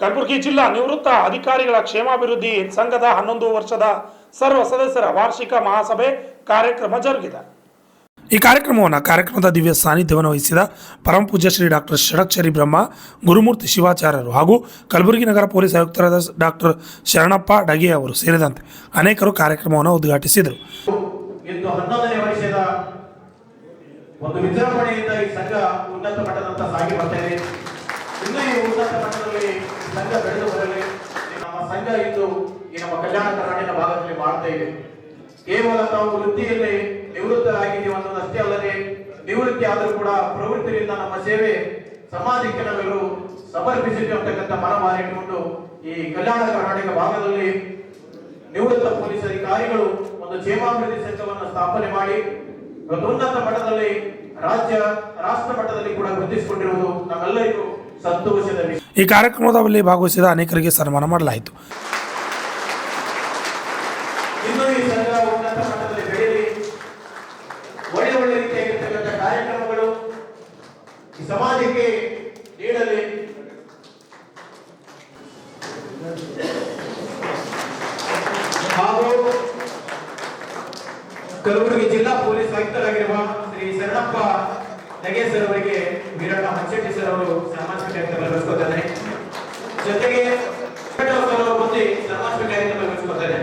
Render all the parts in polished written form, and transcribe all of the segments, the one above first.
ಕಲಬುರಗಿ ಜಿಲ್ಲಾ ನಿವೃತ್ತ ಅಧಿಕಾರಿಗಳ ಕ್ಷೇಮಾಭಿವೃದ್ಧಿ ಸಂಘದ 11 ವರ್ಷದ ಸರ್ವ ಸದಸ್ಯರ ವಾರ್ಷಿಕ ಮಹಾಸಭೆ ಕಾರ್ಯಕ್ರಮ ಜರುಗಿದೆ. ಈ ಕಾರ್ಯಕ್ರಮದ ದಿವ್ಯ ಸಾನ್ನಿಧ್ಯವನ್ನು ವಹಿಸಿದ ಪರಮ ಪೂಜ್ಯ ಶ್ರೀ ಡಾಕ್ಟರ್ ಷಡಕ್ಷರಿ ಬ್ರಹ್ಮ ಗುರುಮೂರ್ತಿ ಶಿವಾಚಾರ್ಯರು ಹಾಗೂ ಕಲಬುರಗಿ ನಗರ ಪೊಲೀಸ್ ಆಯುಕ್ತರಾದ ಡಾಕ್ಟರ್ ಶರಣಪ್ಪ ಡಗೆ ಅವರು ಸೇರಿದಂತೆ ಅನೇಕರು ಕಾರ್ಯಕ್ರಮವನ್ನು ಉದ್ಘಾಟಿಸಿದರು. ಇಂದು 11ನೇ ವರ್ಷದ ಒಂದು ವಿಜೃಂಭಣೆಯಿಂದ ಈ ಸಂಘ ಉನ್ನತ ಮಟ್ಟದಂತ ಸಾಗಿ ಬರ್ತಿದೆ. ಇನ್ನೂ ಈ ಉನ್ನತ ಮಟ್ಟದಲ್ಲಿ ಸಂಘ ಬೆಳೆದು ಬರಲಿ. ನಮ್ಮ ಸಂಘ ಇಂದು ಈ ನಮ್ಮ ಕಲ್ಯಾಣ ಕರ್ನಾಟಕ ಭಾಗದಲ್ಲಿ ಮಾಡ್ತಾ ಇದೆ. ಕೇವಲ ನಾವು ವೃತ್ತಿಯಲ್ಲಿ ನಿವೃತ್ತರಾಗಿದ್ದೀವಿ ಅನ್ನೋದಷ್ಟೇ ಅಲ್ಲದೆ, ನಿವೃತ್ತಿ ಆದರೂ ಕೂಡ ಪ್ರವೃತ್ತಿಯಿಂದ ನಮ್ಮ ಸೇವೆ ಸಮಾಜಕ್ಕೆ ನಾವೆಲ್ಲರೂ ಸಮರ್ಪಿಸಿದ್ದೀವಿ ಅಂತಕ್ಕಂಥ ಮನೋಭಾವನೆ ಇಟ್ಟುಕೊಂಡು ಈ ಕಲ್ಯಾಣ ಕರ್ನಾಟಕ ಭಾಗದಲ್ಲಿ ನಿವೃತ್ತ ಪೊಲೀಸ್ ಅಧಿಕಾರಿಗಳು ಒಂದು ಕ್ಷೇಮಾಭಿವೃದ್ಧಿ ಸಂಘವನ್ನು ಸ್ಥಾಪನೆ ಮಾಡಿ ಇವತ್ತು ಉನ್ನತ ಮಟ್ಟದಲ್ಲಿ ರಾಷ್ಟ್ರ ಮಟ್ಟದಲ್ಲಿ ಕೂಡ ಗುರುತಿಸಿಕೊಂಡಿರುವುದು ನಮ್ಮೆಲ್ಲರಿಗೂ ಸಂತೋಷದ ವಿಷಯ. ಈ ಕಾರ್ಯಕ್ರಮದಲ್ಲಿ ಭಾಗವಹಿಸಿದ ಅನೇಕರಿಗೆ ಸನ್ಮಾನ ಮಾಡಲಾಯಿತು. ಇನ್ನು ಈ ಸಂಘ ಉನ್ನತ ಮಟ್ಟದಲ್ಲಿ ಬೆಳೆಯಲಿ, ಒಳ್ಳೆ ರೀತಿಯಾಗಿರ್ತಕ್ಕಂಥ ಕಾರ್ಯಕ್ರಮಗಳು ಈ ಸಮಾಜಕ್ಕೆ ನೀಡಲಿ. ಹಾಗೂ ಕಲಬುರಗಿ ಜಿಲ್ಲಾ ಪೊಲೀಸ್ ಆಯುಕ್ತರಾಗಿರುವ ಶ್ರೀ ಶರಣಪ್ಪ ಡಗೆ ಸರ್ ಅವರಿಗೆ ವೀರಣ್ಣ ಹಂಚೆಟ್ಟಿ ಸರ್ ಅವರು ಸಾಮಾಜಿಕ ಕಾರ್ಯಕ್ರಮ ನಡೆಸ್ಕೊತಾರೆ. ಜೊತೆಗೆ ಮುಂದೆ ಸಾಮಾಜಿಕ ಕಾರ್ಯಕ್ರಮ ನಡೆಸ್ಕೊತಾರೆ.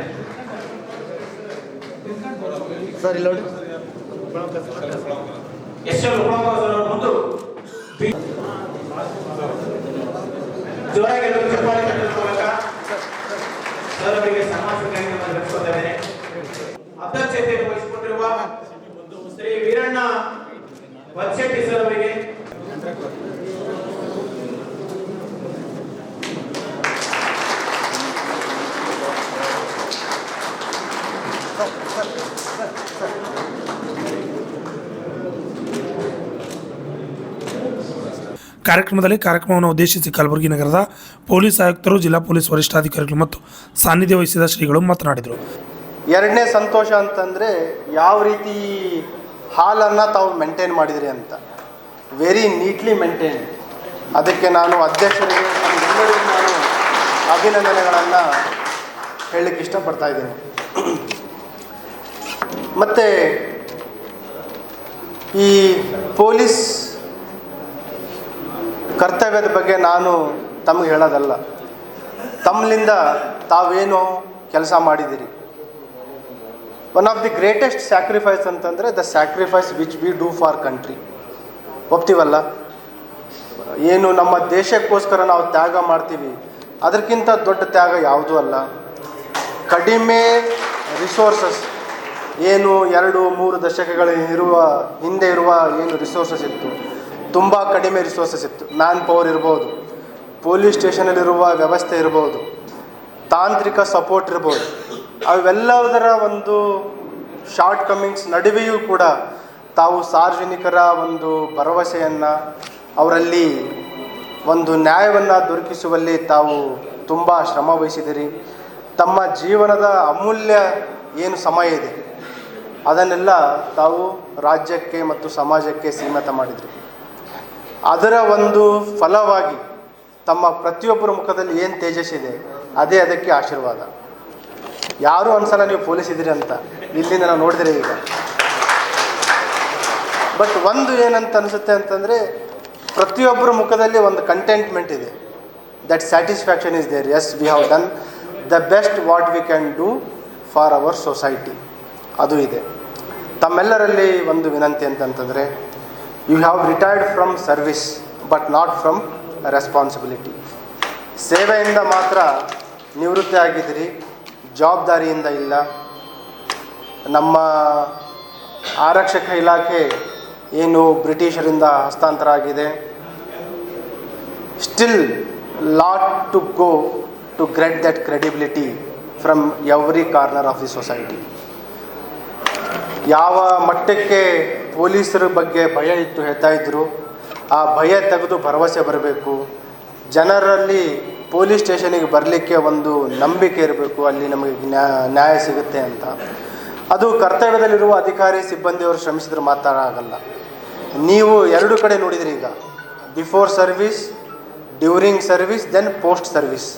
ಎಸ್ಎಲ್ ಉಪಳಂಬ ಸರ್ ಅವರು ಮುಂದೆ ಜೋರಾಗಿ ಚಪ್ಪಾಳೆ ತಟ್ಟುವ ಮೂಲಕ ಸರ್ ಅವರಿಗೆ ಸಾಮಾಜಿಕ ಕಾರ್ಯಕ್ರಮ ನಡೆಸ್ಕೊತಾರೆ. ಅಧ್ಯಕ್ಷತೆಯನ್ನು ವಹಿಸಿಕೊಂಡಿರುವ ಶ್ರೀ ವೀರಣ್ಣ ಹಂಚೆಟ್ಟಿ ಸರ್ ಅವರಿಗೆ ಕಾರ್ಯಕ್ರಮವನ್ನು ಉದ್ದೇಶಿಸಿ ಕಲಬುರಗಿ ನಗರದ ಪೊಲೀಸ್ ಆಯುಕ್ತರು, ಜಿಲ್ಲಾ ಪೊಲೀಸ್ ವರಿಷ್ಠಾಧಿಕಾರಿಗಳು ಮತ್ತು ಸಾನ್ನಿಧ್ಯ ವಹಿಸಿದ ಶ್ರೀಗಳು ಮಾತನಾಡಿದರು. ಎರಡನೇ ಸಂತೋಷ ಅಂತಂದರೆ ಯಾವ ರೀತಿ ಹಾಲನ್ನು ತಾವು ಮೇಂಟೈನ್ ಮಾಡಿದ್ರಿ ಅಂತ, ವೆರಿ ನೀಟ್ಲಿ ಮೇಂಟೈನ್. ಅದಕ್ಕೆ ನಾನು ಅಧ್ಯಕ್ಷರಿಗೆ ಎಲ್ಲರಿಗೂ ನಾನು ಅಭಿನಂದನೆಗಳನ್ನು ಹೇಳಲಿಕ್ಕೆ ಇಷ್ಟಪಡ್ತಾ ಇದ್ದೀನಿ. ಮತ್ತು ಈ ಪೊಲೀಸ್ ಕರ್ತವ್ಯದ ಬಗ್ಗೆ ನಾನು ತಮಗೆ ಹೇಳೋದಲ್ಲ, ತಮ್ಮಲಿಂದ ತಾವೇನು ಕೆಲಸ ಮಾಡಿದ್ದೀರಿ. One of the greatest sacrifice ಅಂತಂದರೆ the sacrifice which we do for country. ಒಪ್ತೀವಲ್ಲ, ಏನು ನಮ್ಮ ದೇಶಕ್ಕೋಸ್ಕರ ನಾವು ತ್ಯಾಗ ಮಾಡ್ತೀವಿ, ಅದಕ್ಕಿಂತ ದೊಡ್ಡ ತ್ಯಾಗ ಯಾವುದೂ ಅಲ್ಲ. ಕಡಿಮೆ ರಿಸೋರ್ಸಸ್ ಏನು 2-3 ದಶಕಗಳ ಹಿಂದೆ ಇರುವ ಏನು ರಿಸೋರ್ಸಸ್ ಇತ್ತು, ತುಂಬ ಕಡಿಮೆ ರಿಸೋರ್ಸಸ್ ಇತ್ತು. ಮ್ಯಾನ್ ಪವರ್ ಇರ್ಬೋದು, ಪೊಲೀಸ್ ಸ್ಟೇಷನಲ್ಲಿರುವ ವ್ಯವಸ್ಥೆ ಇರ್ಬೋದು, ತಾಂತ್ರಿಕ ಸಪೋರ್ಟ್ ಇರ್ಬೋದು. ಅವೆಲ್ಲದರ ಒಂದು ಶಾರ್ಟ್ ಕಮಿಂಗ್ಸ್ ನಡುವೆಯೂ ಕೂಡ ತಾವು ಸಾರ್ವಜನಿಕರ ಒಂದು ಭರವಸೆಯನ್ನು, ಅವರಲ್ಲಿ ಒಂದು ನ್ಯಾಯವನ್ನು ದೊರಕಿಸುವಲ್ಲಿ ತಾವು ತುಂಬ ಶ್ರಮ ವಹಿಸಿದಿರಿ. ತಮ್ಮ ಜೀವನದ ಅಮೂಲ್ಯ ಏನು ಸಮಯ ಇದೆ ಅದನ್ನೆಲ್ಲ ತಾವು ರಾಜ್ಯಕ್ಕೆ ಮತ್ತು ಸಮಾಜಕ್ಕೆ ಸೀಮಿತ ಮಾಡಿದರು. ಅದರ ಒಂದು ಫಲವಾಗಿ ತಮ್ಮ ಪ್ರತಿಯೊಬ್ಬರ ಮುಖದಲ್ಲಿ ಏನು ತೇಜಸ್ಸಿದೆ ಅದೇ ಅದಕ್ಕೆ ಆಶೀರ್ವಾದ. ಯಾರೂ ಅನ್ಸಲ್ಲ ನೀವು ಪೊಲೀಸ್ ಇದ್ದೀರಿ ಅಂತ, ಇಲ್ಲಿಂದ ನಾವು ನೋಡಿದ್ರೆ ಈಗ. ಬಟ್ ಒಂದು ಏನಂತ ಅನಿಸುತ್ತೆ ಅಂತಂದರೆ, ಪ್ರತಿಯೊಬ್ಬರ ಮುಖದಲ್ಲಿ ಒಂದು ಕಂಟೆಂಟ್ಮೆಂಟ್ ಇದೆ. That satisfaction is there. Yes, we have done the best what we can do for our society. ಅದು ಇದೆ. ತಮ್ಮೆಲ್ಲರಲ್ಲಿ ಒಂದು ವಿನಂತಿ ಅಂತಂತಂದರೆ, you have retired from service but not from responsibility. ಸೇವೆಯಿಂದ ಮಾತ್ರ ನಿವೃತ್ತಿ ಆಗಿದ್ದೀರಿ, ಜವಾಬ್ದಾರಿಯಿಂದ ಇಲ್ಲ. ನಮ್ಮ ಆರಕ್ಷಕ ಇಲಾಖೆ ಏನು ಬ್ರಿಟಿಷರಿಂದ ಹಸ್ತಾಂತರ ಆಗಿದೆ, still lot to go to get that credibility from every corner of the society. ಯಾವ ಮಟ್ಟಕ್ಕೆ ಪೊಲೀಸರ ಬಗ್ಗೆ ಭಯ ಇತ್ತು ಹೇಳ್ತಾ ಇದ್ದರು, ಆ ಭಯ ತೆಗೆದು ಭರವಸೆ ಬರಬೇಕು. ಜನರಲ್ಲಿ ಪೊಲೀಸ್ ಸ್ಟೇಷನಿಗೆ ಬರಲಿಕ್ಕೆ ಒಂದು ನಂಬಿಕೆ ಇರಬೇಕು, ಅಲ್ಲಿ ನಮಗೆ ನ್ಯಾಯ ಸಿಗುತ್ತೆ ಅಂತ. ಅದು ಕರ್ತವ್ಯದಲ್ಲಿರುವ ಅಧಿಕಾರಿ ಸಿಬ್ಬಂದಿಯವರು ಶ್ರಮಿಸಿದ್ರೆ ಮಾತ್ರ ಆಗಲ್ಲ. ನೀವು ಎರಡು ಕಡೆ ನೋಡಿದ್ರಿ. ಈಗ before service during service then post service.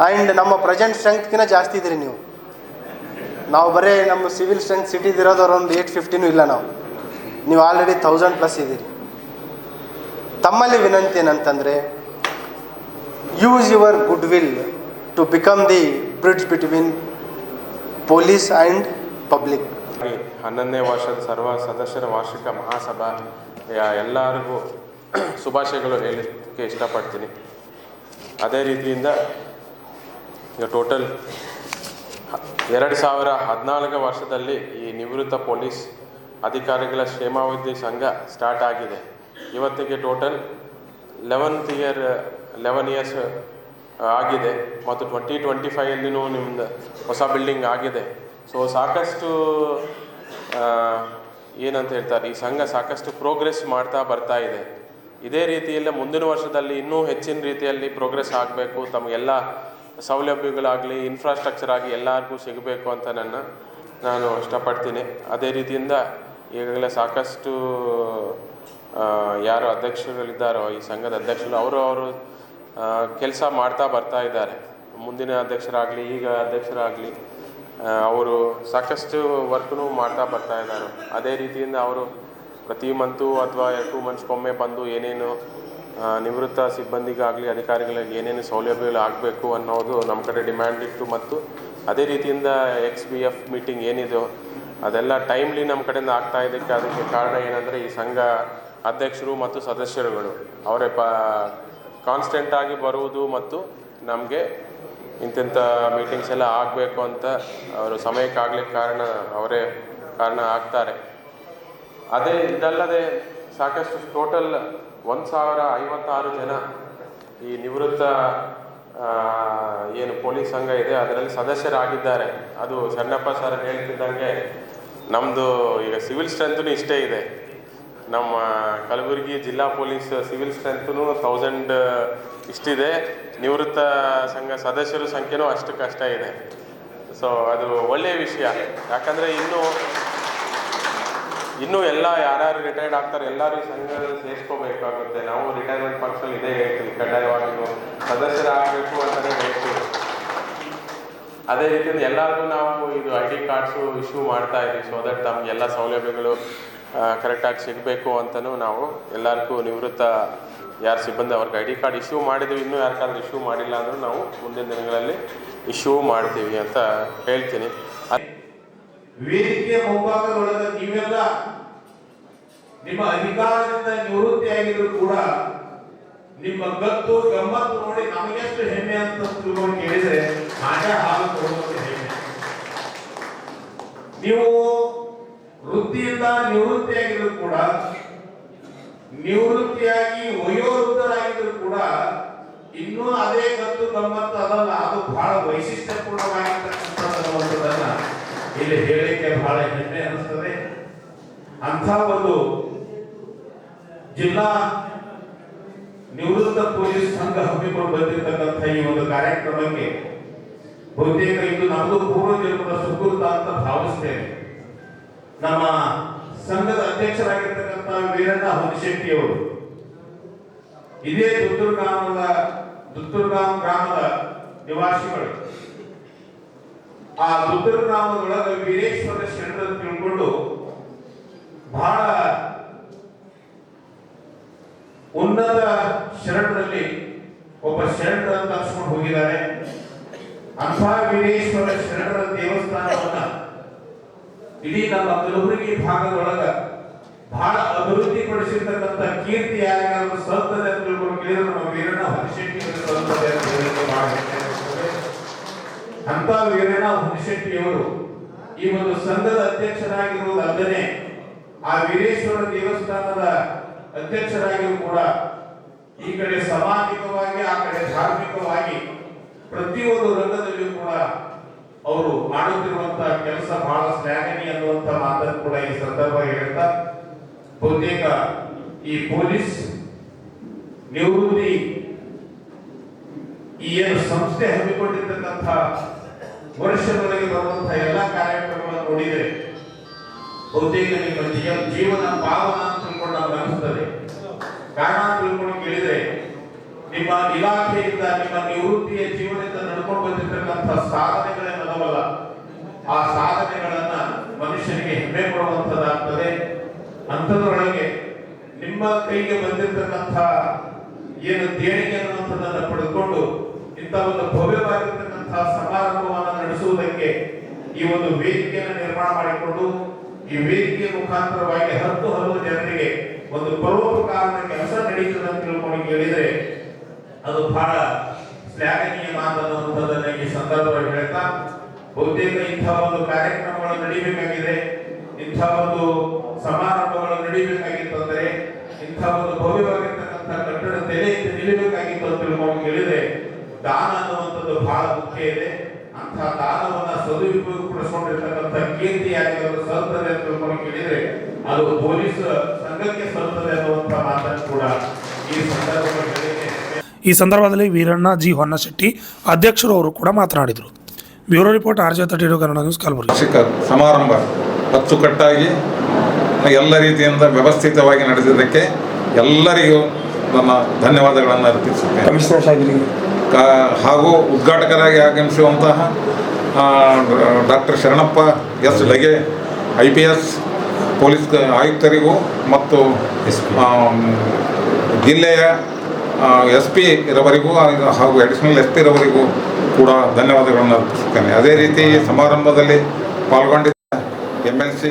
And ನಮ್ಮ ಪ್ರೆಸೆಂಟ್ ಸ್ಟ್ರೆಂಗ್ತ್ಕಿಂತ ಜಾಸ್ತಿ ಇದ್ದೀರಿ ನೀವು. ನಾವು ಬರೀ ನಮ್ಮ ಸಿವಿಲ್ ಸ್ಟ್ರೆಂತ್ ಸಿಟಿದಿರೋದು ಒಂದು 850 ಇಲ್ಲ. ನೀವು ಆಲ್ರೆಡಿ 1000+ ಇದ್ದೀರಿ. ತಮ್ಮಲ್ಲಿ ವಿನಂತಿ ಏನಂತಂದರೆ, use your goodwill to become the bridge between police and public. 11ನೇ ವರ್ಷದ ಸರ್ವ ಸದಸ್ಯರ ವಾರ್ಷಿಕ ಮಹಾಸಭೆಯ ಎಲ್ಲರಿಗೂ ಶುಭಾಶಯಗಳು ಹೇಳಲಿಕ್ಕೆ ಇಷ್ಟಪಡ್ತೀನಿ. ಅದೇ ರೀತಿಯಿಂದ ಈಗ ಟೋಟಲ್ 2014 ವರ್ಷದಲ್ಲಿ ಈ ನಿವೃತ್ತ ಪೊಲೀಸ್ ಅಧಿಕಾರಿಗಳ ಕ್ಷೇಮಾಭಿವೃದ್ಧಿ ಸಂಘ ಸ್ಟಾರ್ಟ್ ಆಗಿದೆ. ಇವತ್ತಿಗೆ ಟೋಟಲ್ 11 ಇಯರ್ಸ್ ಆಗಿದೆ ಮತ್ತು 2025 ನಿಮ್ಮದು ಹೊಸ ಬಿಲ್ಡಿಂಗ್ ಆಗಿದೆ. ಸೊ ಸಾಕಷ್ಟು ಏನಂತ ಹೇಳ್ತಾರೆ, ಈ ಸಂಘ ಸಾಕಷ್ಟು ಪ್ರೋಗ್ರೆಸ್ ಮಾಡ್ತಾ ಬರ್ತಾ ಇದೆ. ಇದೇ ರೀತಿಯಲ್ಲಿ ಮುಂದಿನ ವರ್ಷದಲ್ಲಿ ಇನ್ನೂ ಹೆಚ್ಚಿನ ರೀತಿಯಲ್ಲಿ ಪ್ರೋಗ್ರೆಸ್ ಆಗಬೇಕು, ತಮಗೆಲ್ಲ ಸೌಲಭ್ಯಗಳಾಗಲಿ ಇನ್ಫ್ರಾಸ್ಟ್ರಕ್ಚರ್ ಆಗಿ ಎಲ್ಲರಿಗೂ ಸಿಗಬೇಕು ಅಂತ ನಾನು ಇಷ್ಟಪಡ್ತೀನಿ. ಅದೇ ರೀತಿಯಿಂದ ಈಗಾಗಲೇ ಸಾಕಷ್ಟು ಯಾರು ಅಧ್ಯಕ್ಷರುಗಳಿದ್ದಾರೋ ಈ ಸಂಘದ ಅಧ್ಯಕ್ಷರು ಅವರು ಕೆಲಸ ಮಾಡ್ತಾ ಬರ್ತಾ ಇದ್ದಾರೆ. ಮುಂದಿನ ಅಧ್ಯಕ್ಷರಾಗಲಿ ಈಗ ಅಧ್ಯಕ್ಷರಾಗಲಿ ಅವರು ಸಾಕಷ್ಟು ವರ್ಕ್ನೂ ಮಾಡ್ತಾ ಬರ್ತಾ ಇದ್ದಾರೆ. ಅದೇ ರೀತಿಯಿಂದ ಅವರು ಪ್ರತಿ ಮಂತು ಅಥವಾ 2 ಮಂತ್ಸ್ಗೊಮ್ಮೆ ಬಂದು ಏನೇನು ನಿವೃತ್ತ ಸಿಬ್ಬಂದಿಗಾಗಲಿ ಅಧಿಕಾರಿಗಳಿಗೆ ಏನೇನು ಸೌಲಭ್ಯಗಳು ಆಗಬೇಕು ಅನ್ನೋದು ನಮ್ಮ ಕಡೆ ಡಿಮ್ಯಾಂಡ್ ಇತ್ತು. ಮತ್ತು ಅದೇ ರೀತಿಯಿಂದ XBF ಮೀಟಿಂಗ್ ಏನಿದೆಯೋ ಅದೆಲ್ಲ ಟೈಮ್ಲಿ ನಮ್ಮ ಕಡೆಯಿಂದ ಆಗ್ತಾ ಇದಕ್ಕೆ ಅದಕ್ಕೆ ಕಾರಣ ಏನಂದರೆ ಈ ಸಂಘ ಅಧ್ಯಕ್ಷರು ಮತ್ತು ಸದಸ್ಯರುಗಳು ಅವರೇ ಕಾನ್ಸ್ಟೆಂಟಾಗಿ ಬರುವುದು ಮತ್ತು ನಮಗೆ ಇಂತಿಂಥ ಮೀಟಿಂಗ್ಸ್ ಎಲ್ಲ ಆಗಬೇಕು ಅಂತ ಅವರು ಸಮಯಕ್ಕಾಗಲಿಕ್ಕೆ ಅವರೇ ಕಾರಣ ಆಗ್ತಾರೆ. ಅದೇ ಇದಲ್ಲದೆ ಸಾಕಷ್ಟು ಟೋಟಲ್ 1056 ಜನ ಈ ನಿವೃತ್ತ ಏನು ಪೊಲೀಸ್ ಸಂಘ ಇದೆ ಅದರಲ್ಲಿ ಸದಸ್ಯರಾಗಿದ್ದಾರೆ. ಅದು ಶರಣಪ್ಪ ಸರ್ ಹೇಳ್ತಿದ್ದಂಗೆ ನಮ್ಮದು ಈಗ ಸಿವಿಲ್ ಸ್ಟ್ರೆಂತೂ ಇಷ್ಟೇ ಇದೆ. ನಮ್ಮ ಕಲಬುರಗಿ ಜಿಲ್ಲಾ ಪೊಲೀಸ್ ಸಿವಿಲ್ ಸ್ಟ್ರೆಂತೂ 1000 ಇಷ್ಟಿದೆ. ನಿವೃತ್ತ ಸಂಘ ಸದಸ್ಯರ ಸಂಖ್ಯೆನೂ ಅಷ್ಟಕ್ಕಷ್ಟೇ ಇದೆ. ಸೊ ಅದು ಒಳ್ಳೆಯ ವಿಷಯ. ಯಾಕಂದರೆ ಇನ್ನೂ ಎಲ್ಲ ಯಾರ್ಯಾರು ರಿಟೈರ್ಡ್ ಆಗ್ತಾರೆ ಎಲ್ಲರೂ ಸಂಘದಲ್ಲಿ ಸೇರಿಸ್ಕೋಬೇಕಾಗುತ್ತೆ. ನಾವು ರಿಟೈರ್ಮೆಂಟ್ ಫಂಕ್ಷನ್ ಇದೇ ಹೇಳ್ತೀವಿ, ಕಡ್ಡಾಯವಾಗಿ ಸದಸ್ಯರಾಗಬೇಕು ಅಂತಲೇ ಹೇಳ್ತೀವಿ. ಅದೇ ರೀತಿಯಿಂದ ಎಲ್ಲರಿಗೂ ನಾವು ಇದು ID ಕಾರ್ಡ್ಸು ಇಶ್ಯೂ ಮಾಡ್ತಾ ಇದ್ದೀವಿ. ಸೊ ದಟ್ ತಮಗೆಲ್ಲ ಸೌಲಭ್ಯಗಳು ಕರೆಕ್ಟಾಗಿ ಸಿಗಬೇಕು ಅಂತಲೂ ನಾವು ಎಲ್ಲರಿಗೂ ನಿವೃತ್ತ ಯಾರು ಸಿಬ್ಬಂದಿ ಅವ್ರಿಗೆ ID ಕಾರ್ಡ್ ಇಶ್ಯೂ ಮಾಡಿದ್ದೀವಿ. ಇನ್ನೂ ಯಾರಿಗಾದ್ರೂ ಇಶ್ಯೂ ಮಾಡಿಲ್ಲ ಅಂದರೂ ನಾವು ಮುಂದಿನ ದಿನಗಳಲ್ಲಿ ಇಶ್ಯೂ ಮಾಡ್ತೀವಿ ಅಂತ ಹೇಳ್ತೀನಿ. ವೇದಿಕೆಯ ಮುಂಭಾಗದೊಳಗೆ ನೀವೆಲ್ಲ ನಿಮ್ಮ ಅಧಿಕಾರದಿಂದ ನಿವೃತ್ತಿಯಾಗಿದ್ರು ಕೂಡ ನಿಮ್ಮ ಗತ್ತು ಗಮ್ಮತ್ತು ನೋಡಿ ನಮಗೆಷ್ಟು ಹೆಮ್ಮೆ ಅಂತ ತಿಳ್ಕೊಂಡು ಕೇಳಿದ್ರೆ ಹಾಗೆ ಹಾಲು ಕೊಡುವಂತ ಹೆಮ್ಮೆ. ನೀವು ವೃತ್ತಿಯಿಂದ ನಿವೃತ್ತಿಯಾಗಿದ್ರು ಕೂಡ, ನಿವೃತ್ತಿಯಾಗಿ ವಯೋವೃದ್ಧರಾಗಿದ್ರು ಕೂಡ ಇನ್ನೂ ಅದೇ ಗತ್ತು ಗಮ್ಮತ್ತು ಅದಲ್ಲ. ಅದು ಬಹಳ ವೈಶಿಷ್ಟ್ಯಪೂರ್ಣವಾಗಿರ್ತಕ್ಕಂಥದ್ದನ್ನ ಇಲ್ಲಿ ಹೇಳಲಿಕ್ಕೆ ಬಹಳ ಹೆಮ್ಮೆ ಅನಿಸ್ತದೆ. ಅಂಥ ಒಂದು ಜಿಲ್ಲಾ ನಿವೃತ್ತ ಪೊಲೀಸ್ ಸಂಘ ಹಮ್ಮಿಕೊಂಡು ಬಂದಿರತಕ್ಕಂಥ ಈ ಒಂದು ಕಾರ್ಯಕ್ರಮಕ್ಕೆ ಬಹುತೇಕ ಇದು ನಮ್ಮದು ಪೂರ್ವ ಜನ್ಮದ ಸುಕೃತ ಅಂತ ಭಾವಿಸ್ತೇನೆ. ನಮ್ಮ ಸಂಘದ ಅಧ್ಯಕ್ಷರಾಗಿರ್ತಕ್ಕಂಥ ವೀರಣ್ಣ ಹೊನ್ನಶೆಟ್ಟಿ ಅವರು ಇದೇ ದುತ್ತೂರ್ಗಾಂ ಗ್ರಾಮದ ನಿವಾಸಿಗಳು. ಆ ದುತ್ತೂರು ಗ್ರಾಮದೊಳಗೆ ವೀರೇಶ್ವರ ಶರಣರ ತಿಳ್ಕೊಂಡು ಬಹಳ ಉನ್ನತ ಶರಣರಲ್ಲಿ ಒಬ್ಬ ಶರಣರ ತರಿಸ್ಕೊಂಡು ಹೋಗಿದ್ದಾರೆ. ಅಂಥ ವೀರೇಶ್ವರ ಶರಣರ ದೇವಸ್ಥಾನವನ್ನ ಇಡೀ ನಮ್ಮ ಕಲಬುರಗಿ ಭಾಗದೊಳಗ ಬಹಳ ಅಭಿವೃದ್ಧಿ ಪಡಿಸಿರ್ತಕ್ಕಂಥ ಕೀರ್ತಿ ಯಾರಿಗಾದ್ರೂ ಸಲ್ತದೆ ಅಂತ ತಿಳ್ಕೊಂಡು ಕೇಳಿದ್ರೆ ನಮ್ಮ ವೀರಣ್ಣ ಹೊನ್ನಶೆಟ್ಟಿ ಸಲ್ತದೆ ಅಂತ ಹೇಳಿಕೆ ಮಾಡಬೇಕು. ಅಂತ ವೀರಣ್ಣ ಹೊನ್ನಶೆಟ್ಟಿಯವರು ಈ ಒಂದು ಸಂಘದ ಅಧ್ಯಕ್ಷರಾಗಿರುವುದಲ್ಲದೆ ಆ ವೀರೇಶ್ವರ ದೇವಸ್ಥಾನದ ಅಧ್ಯಕ್ಷರಾಗಿಯೂ ಕೂಡ ಈ ಕಡೆ ಸಾಮಾಜಿಕವಾಗಿ ಆ ಕಡೆ ಧಾರ್ಮಿಕವಾಗಿ ಪ್ರತಿಯೊಂದು ರಂಗದಲ್ಲಿಯೂ ಕೂಡ ಅವರು ಮಾಡುತ್ತಿರುವಂತಹ ಕೆಲಸ ಬಹಳ ಶ್ಲಾಘನೀಯ ಅನ್ನುವಂತ ಮಾತನ್ನು ಕೂಡ ಈ ಸಂದರ್ಭ ಹೇಳ್ತಾ, ಬಹುತೇಕ ಈ ಪೊಲೀಸ್ ನಿವೃತ್ತಿ ಈ ಏನು ಸಂಸ್ಥೆ ಹಮ್ಮಿಕೊಂಡಿರ್ತಕ್ಕಂಥ ವರ್ಷದೊಳಗೆ ಬರುವಂತಹ ಎಲ್ಲ ಕಾರ್ಯಕ್ರಮಗಳನ್ನು ನೋಡಿದರೆ ಬಹುತೇಕ ನಿಮ್ಮ ಜೀವನ ಪಾವನ ಅಂತ ತಿಳ್ಕೊಂಡು ನಮ್ಗೆ ಅನಿಸ್ತದೆ. ಕಾರಣ ಅಂತ ತಿಳ್ಕೊಂಡು ಕೇಳಿದ್ರೆ ನಿಮ್ಮ ನಿಮ್ಮ ಇಲಾಖೆಯಿಂದ ನಿಮ್ಮ ನಿವೃತ್ತಿಯ ಜೀವನದಿಂದ ನಡ್ಕೊಂಡು ಬಂದಿರತಕ್ಕಂಥ ಸಾಧನೆಗಳೇನದವಲ್ಲ, ಆ ಸಾಧನೆಗಳನ್ನ ಮನುಷ್ಯನಿಗೆ ಹೆಮ್ಮೆ ಕೊಡುವಂಥದ್ದಾಗ್ತದೆ. ಅಂಥದ್ರೊಳಗೆ ನಿಮ್ಮ ಕೈಗೆ ಬಂದಿರತಕ್ಕಂಥ ಏನು ದೇಣಿಗೆ ಅನ್ನುವಂಥದ್ದನ್ನು ಪಡೆದುಕೊಂಡು ಇಂಥ ಒಂದು ಭವ್ಯವಾಗಿರ್ತಕ್ಕಂಥ ಸಮಾರಂಭವನ್ನು ನಡೆಸುವುದಕ್ಕೆ ಈ ಒಂದು ವೇದಿಕೆಯನ್ನು ನಿರ್ಮಾಣ ಮಾಡಿಕೊಂಡು ಈ ವೇದಿಕೆಯ ಮುಖಾಂತರವಾಗಿ ಹಲವು ಜನರಿಗೆ ಒಂದು ಪರೋಪಕಾರದ ಕೆಲಸ ನಡೀತದೆ ಅಂತ ತಿಳ್ಕೊಂಡು ಕೇಳಿದ್ರೆ ಅದು ಬಹಳ ಶ್ಲಾಘನೀಯ ಮಾತನ್ನುವಂಥದ್ದನ್ನ ಈ ಸಂದರ್ಭದಲ್ಲಿ ಹೇಳ್ತಾ, ಬಹುತೇಕ ಇಂಥ ಒಂದು ಕಾರ್ಯಕ್ರಮಗಳು ನಡೀಬೇಕಾಗಿದೆ, ಇಂಥ ಒಂದು ಸಮಾರಂಭಗಳು ನಡೀಬೇಕಾಗಿತ್ತು ಅಂದರೆ ಇಂಥ ಒಂದು ಭವ್ಯವಾಗಿರ್ತಕ್ಕಂಥ ಕಟ್ಟಡ ತೆರೆ ನಿಲ್ಲಬೇಕಾಗಿತ್ತು ಅಂತ ತಿಳ್ಕೊಂಡು ಕೇಳಿದ್ರೆ ದಾನ ಅನ್ನುವಂಥದ್ದು ಬಹಳ ಮುಖ್ಯ ಇದೆ. ಅಂಥ ದಾನವನ್ನ ಸದುಪಯೋಗಪಡಿಸಿಕೊಂಡಿರ್ತಕ್ಕಂಥ ಕೀರ್ತಿಯಾಗಿ ಸಲ್ತದೆ ಅಂತ ತಿಳ್ಕೊಂಡು ಕೇಳಿದ್ರೆ ಅದು ಪೊಲೀಸ್ ಸಂಘಕ್ಕೆ ಸಲ್ತದೆ ಅನ್ನುವಂಥ ಮಾತನ್ನು ಕೂಡ ಈ ಸಂದರ್ಭದಲ್ಲಿ ಈ ಸಂದರ್ಭದಲ್ಲಿ ವೀರಣ್ಣ ಜಿ ಹೊನ್ನಶೆಟ್ಟಿ ಅಧ್ಯಕ್ಷರು ಅವರು ಕೂಡ ಮಾತನಾಡಿದರು. Bureau report RJ32 Kannada news Kalaburagi. ವಾರ್ಷಿಕ ಸಮಾರಂಭ ಅಚ್ಚುಕಟ್ಟಾಗಿ ಎಲ್ಲ ರೀತಿಯಿಂದ ವ್ಯವಸ್ಥಿತವಾಗಿ ನಡೆದಿದ್ದಕ್ಕೆ ಎಲ್ಲರಿಗೂ ನನ್ನ ಧನ್ಯವಾದಗಳನ್ನು ಅರ್ಪಿಸುತ್ತೇನೆ. ಹಾಗೂ ಉದ್ಘಾಟಕರಾಗಿ ಆಗಮಿಸುವಂತಹ doctor Sharanappa S Lage IPS police ಆಯುಕ್ತರಿಗೂ ಮತ್ತು ಜಿಲ್ಲೆಯ SP ರವರಿಗೂ ಹಾಗೂ ಅಡಿಷನಲ್ SP ರವರಿಗೂ ಕೂಡ ಧನ್ಯವಾದಗಳನ್ನು ಅರ್ಪಿಸುತ್ತೇನೆ. ಅದೇ ರೀತಿ ಸಮಾರಂಭದಲ್ಲಿ ಪಾಲ್ಗೊಂಡಿದ್ದ MLC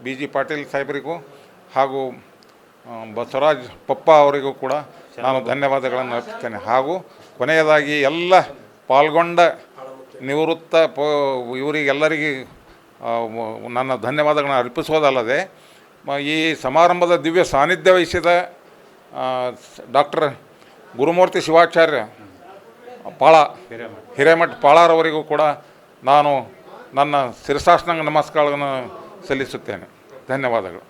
BG ಪಾಟೀಲ್ ಸಾಹೇಬರಿಗೂ ಹಾಗೂ ಬಸವರಾಜ್ ಪಪ್ಪ ಅವರಿಗೂ ಕೂಡ ನಾನು ಧನ್ಯವಾದಗಳನ್ನು ಅರ್ಪಿಸ್ತೇನೆ. ಹಾಗೂ ಕೊನೆಯದಾಗಿ ಎಲ್ಲ ಪಾಲ್ಗೊಂಡ ನಿವೃತ್ತ ಇವರಿಗೆಲ್ಲರಿಗೆ ನನ್ನ ಧನ್ಯವಾದಗಳನ್ನು ಅರ್ಪಿಸೋದಲ್ಲದೆ ಈ ಸಮಾರಂಭದ ದಿವ್ಯ ಸಾನ್ನಿಧ್ಯ ವಹಿಸಿದ ಡಾಕ್ಟರ್ ಗುರುಮೂರ್ತಿ ಶಿವಾಚಾರ್ಯ ಪಾಳ ಹಿರೇಮಠ ಪಾಳಾರವರಿಗೂ ಕೂಡ ನಾನು ನನ್ನ ಶಿರಸಾಷ್ಟಾಂಗ ನಮಸ್ಕಾರಗಳನ್ನು ಸಲ್ಲಿಸುತ್ತೇನೆ. ಧನ್ಯವಾದಗಳು.